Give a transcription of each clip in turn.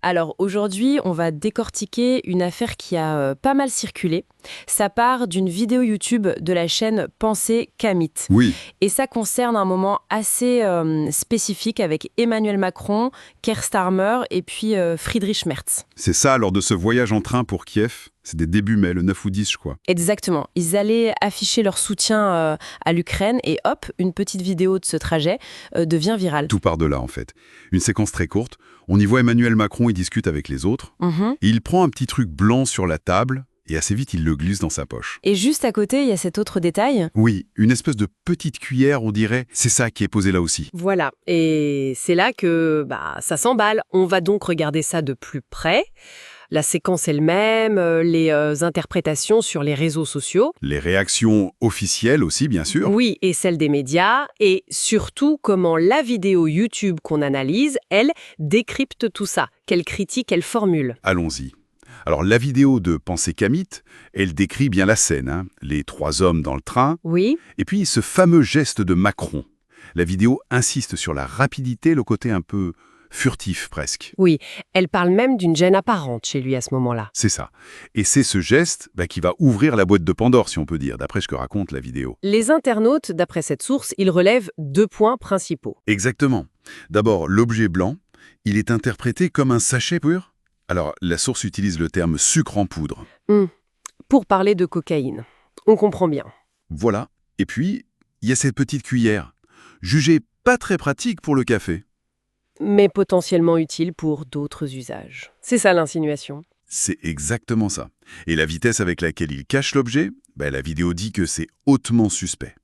Alors aujourd'hui, on va décortiquer une affaire qui a pas mal circulé. Ça part d'une vidéo YouTube de la chaîne Pensée Kamit. Oui, Et ça concerne un moment assez spécifique avec Emmanuel Macron, Keir Starmer et puis Friedrich Merz. c'est ça lors de ce voyage en train pour Kiev. C'est des débuts mai, le 9 ou 10, je crois. Exactement. Ils allaient afficher leur soutien à l'Ukraine et hop, une petite vidéo de ce trajet devient virale. Tout part de là, en fait. Une séquence très courte. On y voit Emmanuel Macron, il discute avec les autres. Mhm. Et il prend un petit truc blanc sur la table, et assez vite, il le glisse dans sa poche. Et juste à côté, il y a cet autre détail. Oui, une espèce de petite cuillère, on dirait. C'est ça qui est posé là aussi. Voilà, et c'est là que ça s'emballe. On va donc regarder ça de plus près. La séquence elle-même, les interprétations sur les réseaux sociaux. Les réactions officielles aussi, bien sûr. Oui, et celles des médias. Et surtout, comment la vidéo YouTube qu'on analyse, elle, décrypte tout ça. Quelle critique elle formule. Allons-y. Alors, la vidéo de Pensée Kamit, elle décrit bien la scène, hein. Les trois hommes dans le train, Oui, et puis ce fameux geste de Macron. La vidéo insiste sur la rapidité, le côté un peu furtif presque. oui. Elle parle même d'une gêne apparente chez lui à ce moment-là. C'est ça. Et c'est ce geste qui va ouvrir la boîte de Pandore, si on peut dire, d'après ce que raconte la vidéo. Les internautes, d'après cette source, ils relèvent 2 points principaux. Exactement. D'abord, l'objet blanc, il est interprété comme un sachet pur. Alors, la source utilise le terme sucre en poudre. Pour parler de cocaïne. On comprend bien. Voilà. Et puis, il y a cette petite cuillère, jugée pas très pratique pour le café. Mais potentiellement utile pour d'autres usages. C'est ça l'insinuation. C'est exactement ça. Et la vitesse avec laquelle il cache l'objet, la vidéo dit que c'est hautement suspect.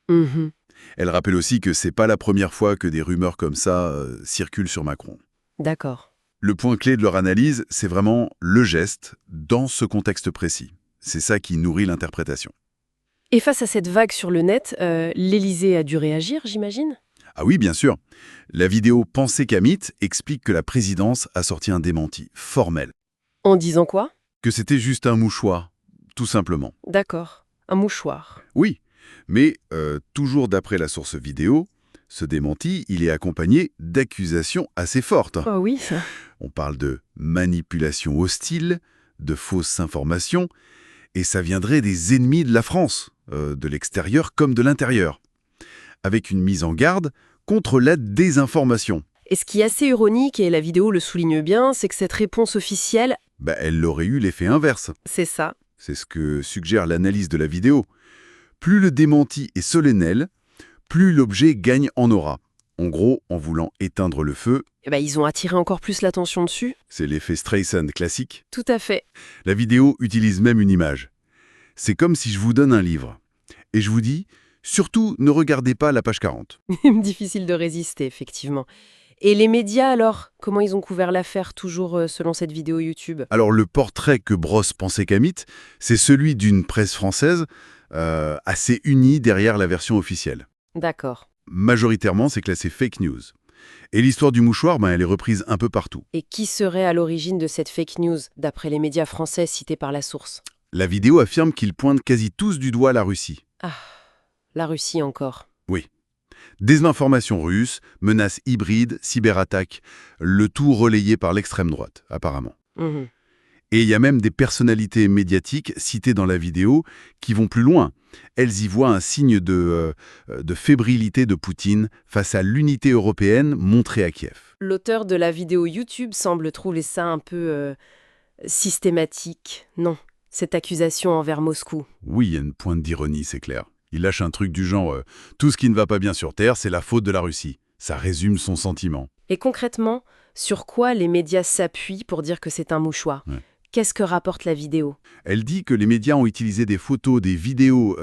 Mhm. Elle rappelle aussi que c'est pas la première fois que des rumeurs comme ça circulent sur Macron. D'accord. Le point clé de leur analyse, c'est vraiment le geste dans ce contexte précis. C'est ça qui nourrit l'interprétation. Et face à cette vague sur le net, l'Élysée a dû réagir, j'imagine? Ah oui, bien sûr. La vidéo Pensée Kamit explique que la présidence a sorti un démenti formel. En disant quoi? Que c'était juste un mouchoir, tout simplement. D'accord. Un mouchoir. Oui, mais toujours d'après la source vidéo, ce démenti, il est accompagné d'accusations assez fortes. Oh oui, ça. On parle de manipulation hostile, de fausses informations, et ça viendrait des ennemis de la France, de l'extérieur comme de l'intérieur, avec une mise en garde contre la désinformation. Et ce qui est assez ironique, et la vidéo le souligne bien, c'est que cette réponse officielle, Elle aurait eu l'effet inverse. c'est ça. C'est ce que suggère l'analyse de la vidéo. Plus le démenti est solennel, plus l'objet gagne en aura. En gros, en voulant éteindre le feu, Ils ont attiré encore plus l'attention dessus. c'est l'effet Streisand classique. Tout à fait. La vidéo utilise même une image. C'est comme si je vous donne un livre. Et je vous dis, surtout ne regardez pas la page 40. Difficile de résister, effectivement. Et les médias, alors, comment ils ont couvert l'affaire, toujours selon cette vidéo YouTube? Alors le portrait que brosse Pensée Kamit, c'est celui d'une presse française assez unie derrière la version officielle. D'accord. Majoritairement, c'est classé fake news. Et l'histoire du mouchoir, elle est reprise un peu partout. Et qui serait à l'origine de cette fake news, d'après les médias français cités par la source? La vidéo affirme qu'ils pointent quasi tous du doigt la Russie. Ah, la Russie encore. Oui. Désinformation russe, menaces hybrides, cyberattaques, le tout relayé par l'extrême droite, apparemment. Mhm. Et il y a même des personnalités médiatiques citées dans la vidéo qui vont plus loin. Elles y voient un signe de fébrilité de Poutine face à l'unité européenne montrée à Kiev. L'auteur de la vidéo YouTube semble trouver ça un peu systématique. Non, cette accusation envers Moscou. Oui, il y a une pointe d'ironie, c'est clair. Il lâche un truc du genre tout ce qui ne va pas bien sur Terre, c'est la faute de la Russie. Ça résume son sentiment. Et concrètement, sur quoi les médias s'appuient pour dire que c'est un mouchoir? Ouais. Qu'est-ce que rapporte la vidéo? Elle dit que les médias ont utilisé des photos, des vidéos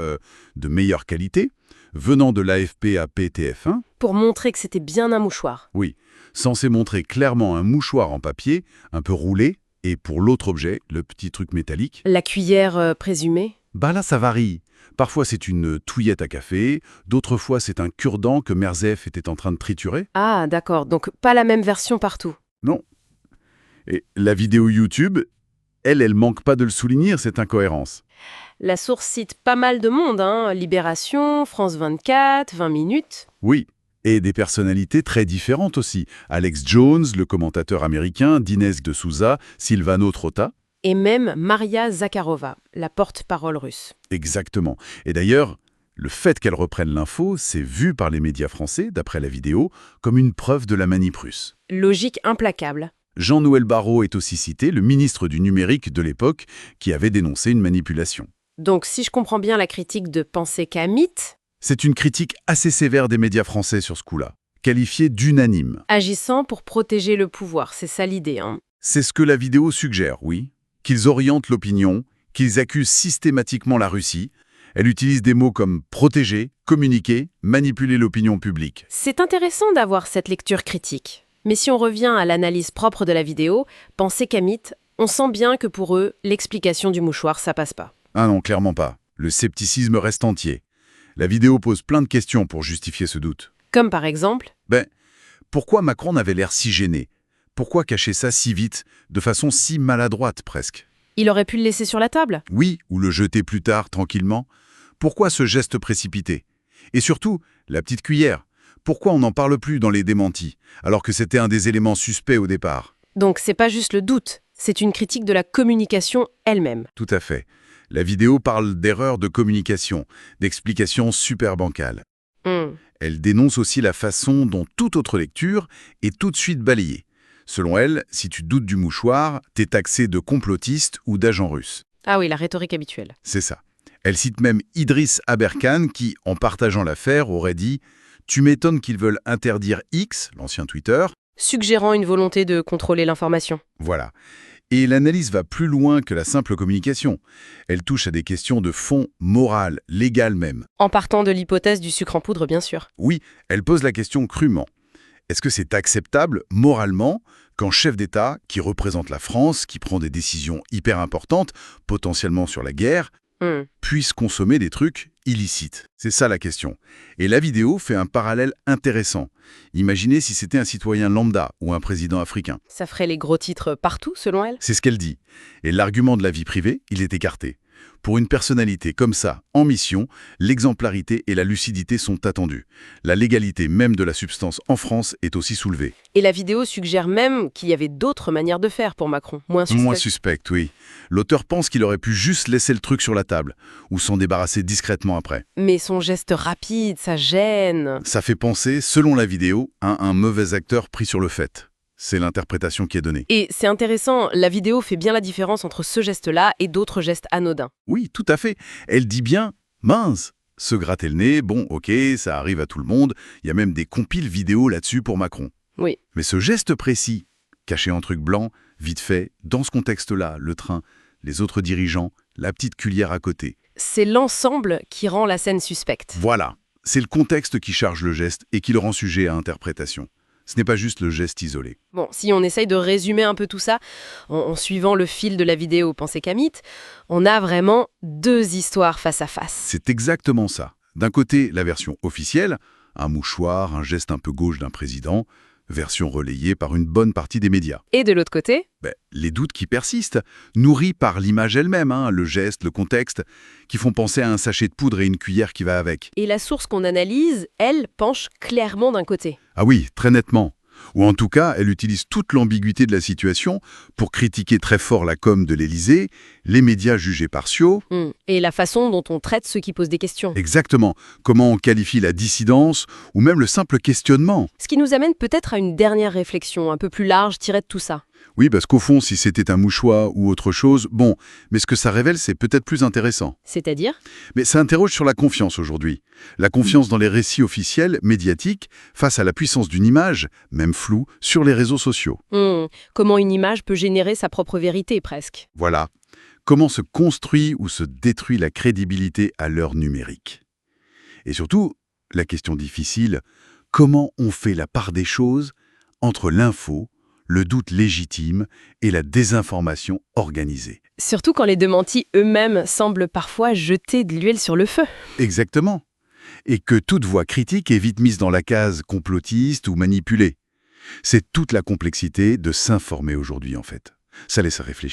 de meilleure qualité, venant de l'AFP à PTF1, Pour montrer que c'était bien un mouchoir. oui, censé montrer clairement un mouchoir en papier, un peu roulé, et pour l'autre objet, le petit truc métallique, La cuillère présumée? là ça varie. Parfois c'est une touillette à café, d'autres fois c'est un cure-dent que Merzef était en train de triturer. Ah, d'accord, donc pas la même version partout. Non. Et la vidéo YouTube, elle manque pas de le souligner, cette incohérence. La source cite pas mal de monde, hein. Libération, France 24, 20 minutes. Oui, Et des personnalités très différentes aussi. Alex Jones, le commentateur américain, d'Inès de Souza, Silvano Trotta. Et même Maria Zakharova, la porte-parole russe. Exactement. Et d'ailleurs, le fait qu'elle reprenne l'info, c'est vu par les médias français, d'après la vidéo, comme une preuve de la manip russe. Logique implacable. Jean-Noël Barrot est aussi cité, le ministre du numérique de l'époque, qui avait dénoncé une manipulation. Donc si je comprends bien la critique de Pensée Kamit, C'est une critique assez sévère des médias français sur ce coup-là, qualifiée d'unanime. agissant pour protéger le pouvoir, c'est ça l'idée, hein. C'est ce que la vidéo suggère, oui. Qu'ils orientent l'opinion, qu'ils accusent systématiquement la Russie. Elle utilise des mots comme protéger, communiquer, manipuler l'opinion publique. C'est intéressant d'avoir cette lecture critique. Mais si on revient à l'analyse propre de la vidéo, Pensée Kamit, on sent bien que pour eux, l'explication du mouchoir, ça passe pas. Ah non, clairement pas. Le scepticisme reste entier. La vidéo pose plein de questions pour justifier ce doute. Comme par exemple, Pourquoi Macron avait l'air si gêné? Pourquoi cacher ça si vite, de façon si maladroite presque? il aurait pu le laisser sur la table. Oui, ou le jeter plus tard, tranquillement. Pourquoi ce geste précipité? Et surtout, la petite cuillère. Pourquoi on n'en parle plus dans les démentis, alors que c'était un des éléments suspects au départ? Donc c'est pas juste le doute, c'est une critique de la communication elle-même. Tout à fait. La vidéo parle d'erreurs de communication, d'explications super bancales. Elle dénonce aussi la façon dont toute autre lecture est tout de suite balayée. Selon elle, si tu doutes du mouchoir, t'es taxé de complotiste ou d'agent russe. Ah oui, la rhétorique habituelle. C'est ça. Elle cite même Idriss Aberkan qui, en partageant l'affaire, aurait dit « Tu m'étonnes qu'ils veulent interdire X, l'ancien Twitter. » Suggérant une volonté de contrôler l'information. Voilà. Et l'analyse va plus loin que la simple communication. Elle touche à des questions de fond, morales, légales même. En partant de l'hypothèse du sucre en poudre, bien sûr. Oui, elle pose la question crûment. Est-ce que c'est acceptable, moralement, qu'un chef d'État, qui représente la France, qui prend des décisions hyper importantes, potentiellement sur la guerre, puisse consommer des trucs illicites? C'est ça la question. Et la vidéo fait un parallèle intéressant. Imaginez si c'était un citoyen lambda ou un président africain. Ça ferait les gros titres partout, selon elle. C'est ce qu'elle dit. Et l'argument de la vie privée, il est écarté. Pour une personnalité comme ça, en mission, l'exemplarité et la lucidité sont attendues. La légalité même de la substance en France est aussi soulevée. Et la vidéo suggère même qu'il y avait d'autres manières de faire pour Macron, moins suspectes. Moins suspecte, oui. L'auteur pense qu'il aurait pu juste laisser le truc sur la table, ou s'en débarrasser discrètement après. Mais son geste rapide, ça gêne. Ça fait penser, selon la vidéo, à un mauvais acteur pris sur le fait. C'est l'interprétation qui est donnée. Et c'est intéressant, la vidéo fait bien la différence entre ce geste-là et d'autres gestes anodins. Oui, tout à fait. Elle dit bien « mince ». Se gratter le nez, bon, ok, ça arrive à tout le monde. Il y a même des compiles vidéo là-dessus pour Macron. Oui. Mais ce geste précis, caché en truc blanc, vite fait, dans ce contexte-là, le train, les autres dirigeants, la petite cuillère à côté. C'est l'ensemble qui rend la scène suspecte. Voilà, c'est le contexte qui charge le geste et qui le rend sujet à interprétation. Ce n'est pas juste le geste isolé. Bon, si on essaye de résumer un peu tout ça, en suivant le fil de la vidéo Pensée Kamit, on a vraiment deux histoires face à face. C'est exactement ça. D'un côté, la version officielle, un mouchoir, un geste un peu gauche d'un président, version relayée par une bonne partie des médias. Et de l'autre côté, Les doutes qui persistent, nourris par l'image elle-même, le geste, le contexte, qui font penser à un sachet de poudre et une cuillère qui va avec. et la source qu'on analyse, elle, penche clairement d'un côté. Ah oui, très nettement. Ou en tout cas, elle utilise toute l'ambiguïté de la situation pour critiquer très fort la com de l'Élysée, les médias jugés partiaux. Et la façon dont on traite ceux qui posent des questions. Exactement. Comment on qualifie la dissidence ou même le simple questionnement. Ce qui nous amène peut-être à une dernière réflexion, un peu plus large, tirée de tout ça. Oui, parce qu'au fond, si c'était un mouchoir ou autre chose, bon, mais ce que ça révèle, c'est peut-être plus intéressant. C'est-à-dire ? Mais ça interroge sur la confiance aujourd'hui. La confiance dans les récits officiels, médiatiques, face à la puissance d'une image, même floue, sur les réseaux sociaux. Comment une image peut générer sa propre vérité, presque. Voilà. Comment se construit ou se détruit la crédibilité à l'heure numérique. Et surtout, la question difficile, comment on fait la part des choses entre l'info, le doute légitime et la désinformation organisée. Surtout quand les démentis eux-mêmes semblent parfois jeter de l'huile sur le feu. Exactement. Et que toute voix critique est vite mise dans la case complotiste ou manipulée. C'est toute la complexité de s'informer aujourd'hui, en fait. Ça laisse réfléchir.